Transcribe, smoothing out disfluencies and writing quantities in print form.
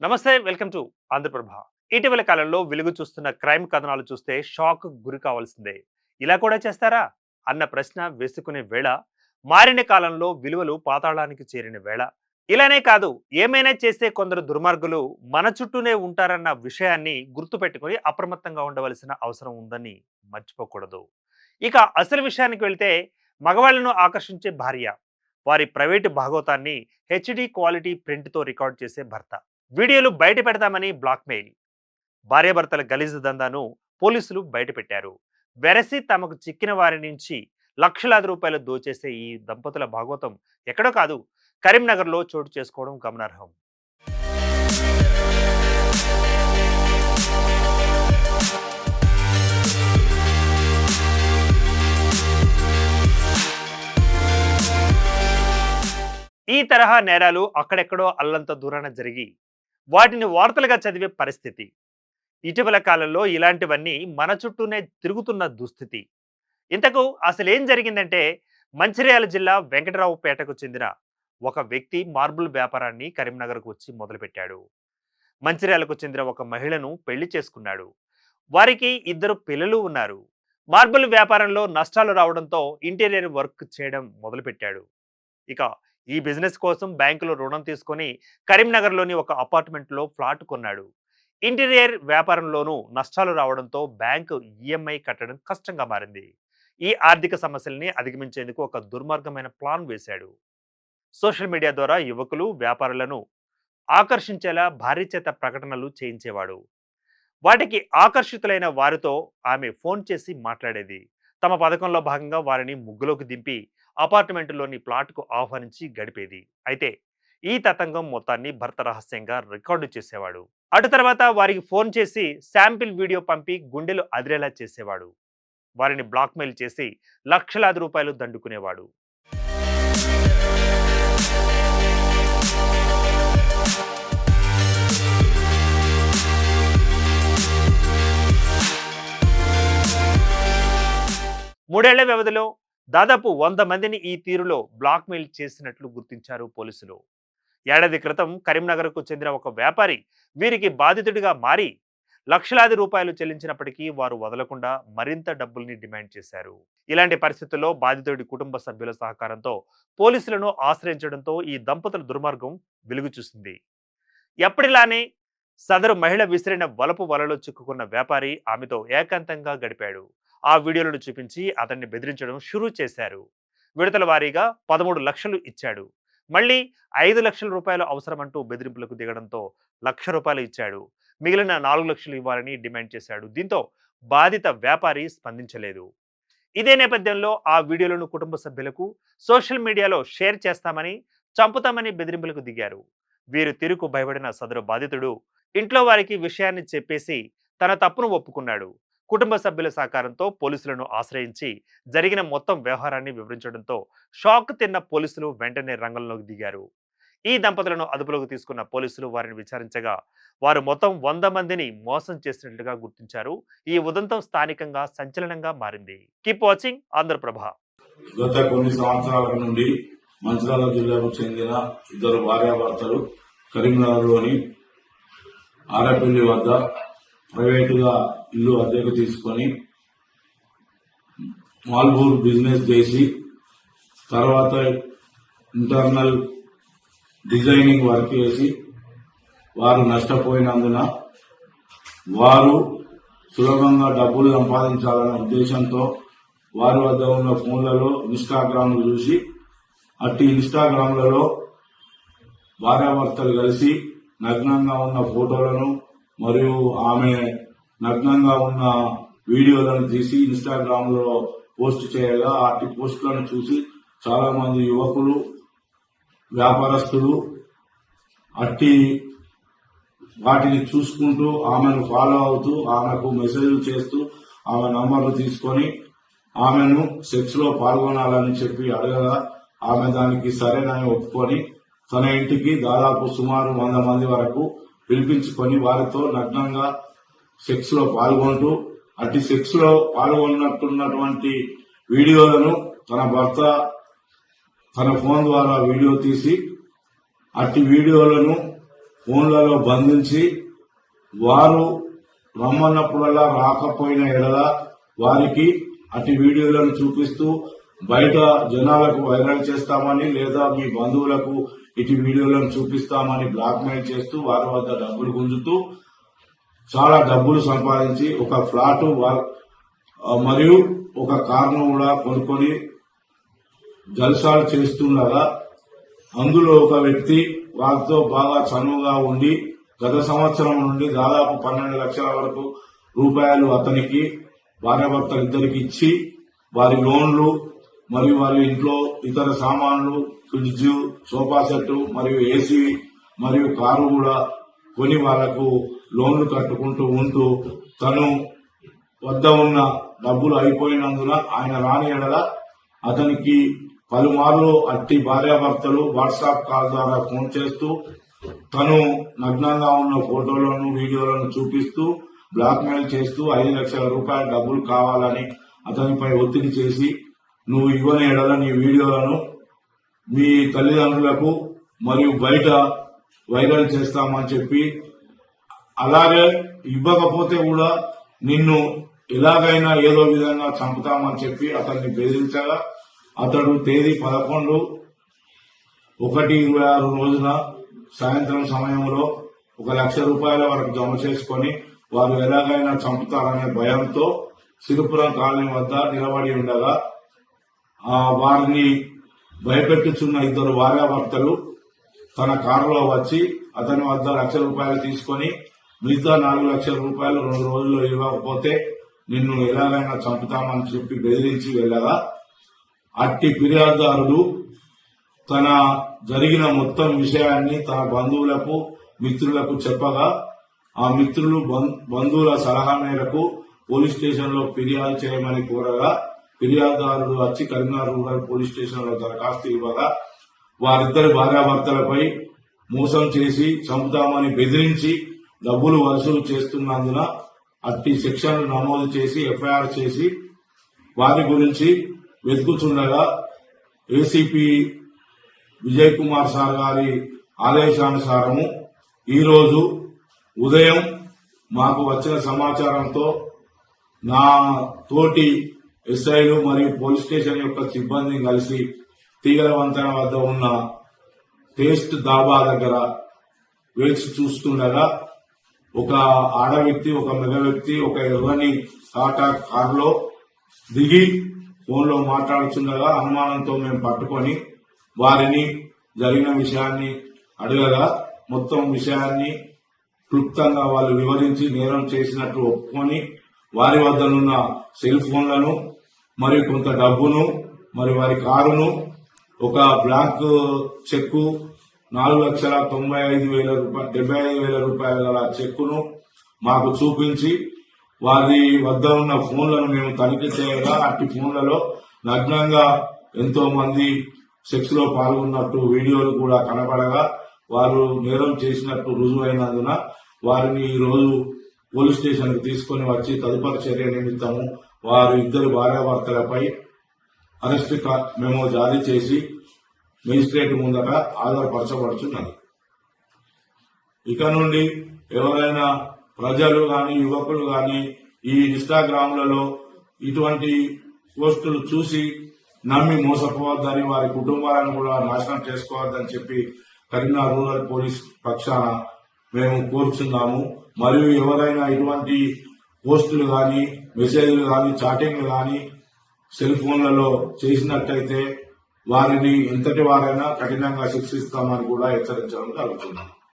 నమస్తే, welcome to Andhraprabha. ఇటీవల కాలంలో వెలుగు చూస్తున్న క్రైమ్ కథనాలు చూస్తే షాక్ గురి కావాల్సిందే. ఇలా కూడా చేస్తారా అన్న ప్రశ్న వేసుకునే వేళ, మారిన కాలంలో విలువలు పాతాళానికి చేరిన వేళ. ఇలానే కాదు, ఏమైనా చేసే కొందరు దుర్మార్గులు మన చుట్టూనే ఉంటారన్న విషయాన్ని గుర్తుపెట్టుకుని అప్రమత్తంగా ఉండవలసిన అవసరం ఉందని మర్చిపోకూడదు. ఇక అసలు విషయానికి వెళ్తే, మగవాళ్లను ఆకర్షించే భార్య, వారి ప్రైవేటు భాగోతాన్ని హెచ్డి క్వాలిటీ ప్రింట్తో రికార్డ్ చేసే భర్త, వీడియోలు బయట పెడతామని బ్లాక్మెయిల్. భార్యాభర్తల గలీజు దందాను పోలీసులు బయటపెట్టారు. వెరసి తమకు చిక్కిన వారి నుంచి లక్షలాది రూపాయలు దోచేసే ఈ దంపతుల భాగవతం ఎక్కడో కాదు, కరీంనగర్లో చోటు చేసుకోవడం గమనార్హం. ఈ తరహా నేరాలు అక్కడెక్కడో అల్లంత దూరాన జరిగి వాటిని వార్తలుగా చదివే పరిస్థితి. ఇటీవల కాలంలో ఇలాంటివన్నీ మన చుట్టూనే తిరుగుతున్న దుస్థితి. ఇంతకు అసలేం జరిగిందంటే, మంచిర్యాల జిల్లా వెంకటరావుపేటకు చెందిన ఒక వ్యక్తి మార్బుల్ వ్యాపారాన్ని కరీంనగర్కు వచ్చి మొదలుపెట్టాడు. మంచిర్యాలకు చెందిన ఒక మహిళను పెళ్లి చేసుకున్నాడు. వారికి 2 పిల్లలు ఉన్నారు. మార్బుల్ వ్యాపారంలో నష్టాలు రావడంతో ఇంటీరియర్ వర్క్ చేయడం మొదలుపెట్టాడు. ఇక ఈ బిజినెస్ కోసం బ్యాంకులో రుణం తీసుకొని కరీంనగర్లోని ఒక అపార్ట్మెంట్లో ఫ్లాట్ కొన్నాడు. ఇంటీరియర్ వ్యాపారంలోనూ నష్టాలు రావడంతో బ్యాంకు ఈఎంఐ కట్టడం కష్టంగా మారింది. ఈ ఆర్థిక సమస్యల్ని అధిగమించేందుకు ఒక దుర్మార్గమైన ప్లాన్ వేశాడు. సోషల్ మీడియా ద్వారా యువకులు, వ్యాపారులను ఆకర్షించేలా భారీ చేత ప్రకటనలు చేయించేవాడు. వాటికి ఆకర్షితులైన వారితో ఆమె ఫోన్ చేసి మాట్లాడేది. తమ పథకంలో భాగంగా వారిని ముగ్గులోకి దింపి అపార్ట్మెంటులోని ప్లాట్కు ఆహ్వానించి గడిపేది. అయితే ఈ తతంగం మొత్తాన్ని భర్త రహస్యంగా రికార్డు చేసేవాడు. అటు తర్వాత వారికి ఫోన్ చేసి శాంపిల్ వీడియో పంపి గుండెలు అదిరేలా చేసేవాడు. వారిని బ్లాక్మెయిల్ చేసి లక్షలాది రూపాయలు దండుకునేవాడు. మూడేళ్ల వ్యవధిలో దాదాపు 100 మందిని ఈ తీరులో బ్లాక్మెయిల్ చేసినట్లు గుర్తించారు పోలీసులు. ఏడాది క్రితం కరీంనగర్కు చెందిన ఒక వ్యాపారి వీరికి బాధితుడిగా మారి లక్షలాది రూపాయలు చెల్లించినప్పటికీ వారు వదలకుండా మరింత డబ్బుల్ని డిమాండ్ చేశారు. ఇలాంటి పరిస్థితుల్లో బాధితుడి కుటుంబ సభ్యుల సహకారంతో పోలీసులను ఆశ్రయించడంతో ఈ దంపతుల దుర్మార్గం వెలుగు చూసింది. ఎప్పటిలానే సదరు మహిళ విసిరిన వలపు వలలో చిక్కుకున్న వ్యాపారి ఆమెతో ఏకాంతంగా గడిపాడు. ఆ వీడియోలను చూపించి అతన్ని బెదిరించడం షురూ చేశారు. విడతల వారీగా 13 లక్షలు ఇచ్చాడు. మళ్ళీ 5 లక్షల రూపాయలు అవసరమంటూ బెదిరింపులకు దిగడంతో ₹1,00,000 ఇచ్చాడు. మిగిలిన 4 లక్షలు ఇవ్వాలని డిమాండ్ చేశాడు. దీంతో బాధిత వ్యాపారి స్పందించలేదు. ఇదే నేపథ్యంలో ఆ వీడియోలను కుటుంబ సభ్యులకు సోషల్ మీడియాలో షేర్ చేస్తామని, చంపుతామని బెదిరింపులకు దిగారు. వీరు తీరుకు భయపడిన సదరు బాధితుడు ఇంట్లో వారికి విషయాన్ని చెప్పేసి తన తప్పును ఒప్పుకున్నాడు. కుటుంబ సభ్యుల సహకారంతో పోలీసులను ఆశ్రయించి జరిగిన మొత్తం వ్యవహారాన్ని వివరించడంతో షాక్ తిన్న పోలీసులు వెంటనే రంగంలోకి దిగారు. ఈ దంపతులను అదుపులోకి తీసుకున్న పోలీసులు వారిని విచారించగా వారు మొత్తం 100 మందిని మోసం చేసినట్లుగా గుర్తించారు. ఈ ఉదంతం స్థానికంగా సంచలనంగా మారింది. Keep watching Andhraprabha. గత కొన్ని సంవత్సరాల నుండి మంచిర్యాల జిల్లాకు చెందిన 2 భార్యాభర్తలు కరీంనగర్లోని ఆరపల్లి వద్ద ప్రైవేటుగా ఇల్లు అద్దెకు తీసుకొని మాల్బూర్ బిజినెస్ చేసి తర్వాత ఇంటర్నల్ డిజైనింగ్ వర్క్ చేసి వారు నష్టపోయినందున వారు సులభంగా డబ్బులు సంపాదించాలనే ఉద్దేశంతో వారి వద్ద ఉన్న ఫోన్లలో ఇన్స్టాగ్రామ్లు చూసి అట్టి ఇన్స్టాగ్రామ్లలో భార్యాభర్తలు కలిసి నగ్నంగా ఉన్న ఫోటోలను మరియు ఆమె నగ్నంగా ఉన్న వీడియోలను తీసి ఇన్స్టాగ్రామ్ లో పోస్ట్ చేయగా అట్టి పోస్టులను చూసి చాలా మంది యువకులు, వ్యాపారస్తులు అట్టి వాటిని చూసుకుంటూ ఆమెను ఫాలో అవుతూ ఆమెకు మెసేజ్లు చేస్తూ ఆమె నంబర్లు తీసుకొని ఆమెను సెక్స్ లో పాల్గొనాలని చెప్పి అడగగా ఆమె దానికి సరేనని ఒప్పుకొని తన ఇంటికి దాదాపు సుమారు 100 మంది వరకు పిలిపించుకొని వారితో నగ్నంగా సెక్స్ లో పాల్గొంటూ అట్టి సెక్స్ లో పాల్గొన్నట్టున్నటువంటి వీడియోలను తన భర్త తన ఫోన్ ద్వారా వీడియో తీసి అట్టి వీడియోలను ఫోన్లలో బంధించి వారు రమ్మన్నప్పుడల్లా రాకపోయిన ఎడల వారికి అట్టి వీడియోలను చూపిస్తూ బయట జనాలకు వైరల్ చేస్తామని లేదా మీ బంధువులకు ఇటు వీడియోలను చూపిస్తామని బ్లాక్మెయిల్ చేస్తూ వారి వద్ద డబ్బులు గుంజుతూ చాలా డబ్బులు సంపాదించి ఒక ఫ్లాట్ మరియు ఒక కారును కూడా కొనుక్కొని జల్సాలు చేస్తుండగా అందులో ఒక వ్యక్తి వారితో బాగా చనువుగా ఉండి గత సంవత్సరం నుండి దాదాపు 12 లక్షల వరకు రూపాయలు అతనికి భార్యాభర్తలిద్దరికి ఇచ్చి వారి లోన్లు మరియు వారి ఇంట్లో ఇతర సామాన్లు ఫ్రిడ్జ్, సోఫా సెట్ మరియు ఏసీ మరియు కారు కూడా కొని వాళ్లకు లోన్లు కట్టుకుంటూ ఉంటూ తను వద్ద ఉన్న డబ్బులు అయిపోయినందున ఆయన రాని ఎడల అతనికి పలుమార్లు అట్టి భార్యాభర్తలు వాట్సాప్ కాల్ ద్వారా ఫోన్ చేస్తూ తను నగ్నంగా ఉన్న ఫోటోలను వీడియోలను చూపిస్తూ బ్లాక్మెయిల్ చేస్తూ 5 లక్షల రూపాయల డబ్బులు కావాలని అతనిపై ఒత్తిడి చేసి నువ్వు ఇవ్వని ఎడల నీ వీడియోలను మీ తల్లిదండ్రులకు మరియు బయట వైరల్ చేస్తామని చెప్పి అలాగే ఇవ్వకపోతే కూడా నిన్ను ఎలాగైనా ఏదో విధంగా చంపుతామని చెప్పి అతన్ని బెదిరించగా అతడు తేదీ 11/1/26 రోజున సాయంత్రం సమయంలో 1 లక్ష రూపాయల వరకు జమ చేసుకుని వారు ఎలాగైనా చంపుతారనే భయంతో సిరిపురం కాలనీ వద్ద నిలబడి ఉండగా వారిని భయపెట్టుచున్న 2 భార్యాభర్తలు తన కారులో వచ్చి అతని వద్ద 1 లక్ష రూపాయలు తీసుకుని మిగతా 4 లక్షల రూపాయలు 2 రోజుల్లో ఇవ్వకపోతే నిన్ను ఎలాగైనా చంపుతామని చెప్పి బెదిరించి వెళ్ళగా అట్టి ఫిర్యాదుదారుడు తన జరిగిన మొత్తం విషయాన్ని తన బంధువులకు మిత్రులకు చెప్పగా ఆ మిత్రులు బంధువుల సలహా మేరకు పోలీస్ స్టేషన్ లో ఫిర్యాదు చేయమని కోరగా ఫిర్యాదుదారుడు వచ్చి కరీంనగర్ రూరల్ పోలీస్ స్టేషన్ లో దరఖాస్తు ఇవ్వగా వారిద్దరి భార్యాభర్తలపై మోసం చేసి చంపుతామని బెదిరించి డబ్బులు వసూలు చేస్తున్నందున అట్టి సెక్షన్లు నమోదు చేసి ఎఫ్ఐఆర్ చేసి వారి గురించి వెతుకుతుండగా ఏసీపీ విజయ్ కుమార్ సార్ గారి ఆదేశానుసారము ఈరోజు ఉదయం మాకు వచ్చిన సమాచారంతో నా తోటి ఎస్ఐలు మరియు పోలీస్ స్టేషన్ యొక్క సిబ్బందిని కలిసి తీగల వంతెన వద్ద ఉన్న టేస్ట్ దాబా దగ్గర వేచి చూస్తుండగా ఒక ఆడ వ్యక్తి, ఒక మగ వ్యక్తి ఒక ఎర్రని టాటా కారులో దిగి ఫోన్లో మాట్లాడుతుండగా అనుమానంతో మేము పట్టుకొని వారిని జరిగిన విషయాన్ని అడగగా మొత్తం విషయాన్ని క్లుప్తంగా వాళ్ళు వివరించి నేరం చేసినట్టు ఒప్పుకొని వారి వద్దనున్న సెల్ ఫోన్లను మరియు కొంత డబ్బును మరి వారి కారును ఒక బ్లాంక్ చెక్కు 4,95,000 రూపాయల గల చెక్కును మాకు చూపించి వారి వద్ద ఉన్న ఫోన్లను మేము తనిఖీ చేయగా అట్టి ఫోన్లలో నగ్నంగా ఎంతో మంది సెక్స్ లో పాల్గొన్నట్టు వీడియోలు కూడా కనబడగా వారు నేరం చేసినట్టు రుజువైనందున వారిని ఈ రోజు పోలీస్ స్టేషన్ కు తీసుకుని వచ్చి తదుపరి చర్య నిమిత్తము వారు 2 భార్యాభర్తలపై అరెస్ట్ మెమో జారీ చేసి మెజిస్ట్రేట్ ముందట ఆధారపరచబడుతున్నది. ఇక నుండి ఎవరైనా ప్రజలు గాని యువకులు గాని ఈ ఇన్స్టాగ్రామ్లలో ఇటువంటి పోస్టులు చూసి నమ్మి మోసపోవద్దని, వారి కుటుంబాలను కూడా నాశనం చేసుకోవద్దని చెప్పి కరీంనగర్ రూరల్ పోలీస్ పక్షాన మేము కోరుచున్నాము. మరియు ఎవరైనా ఇటువంటి పోస్టులు గాని మెసేజ్లు గాని చాటింగ్లు గాని సెల్ ఫోన్లలో చేసినట్టయితే వారిని ఎంతటి వారైనా కఠినంగా శిక్షిస్తామని కూడా హెచ్చరించడం జరుగుతుంది.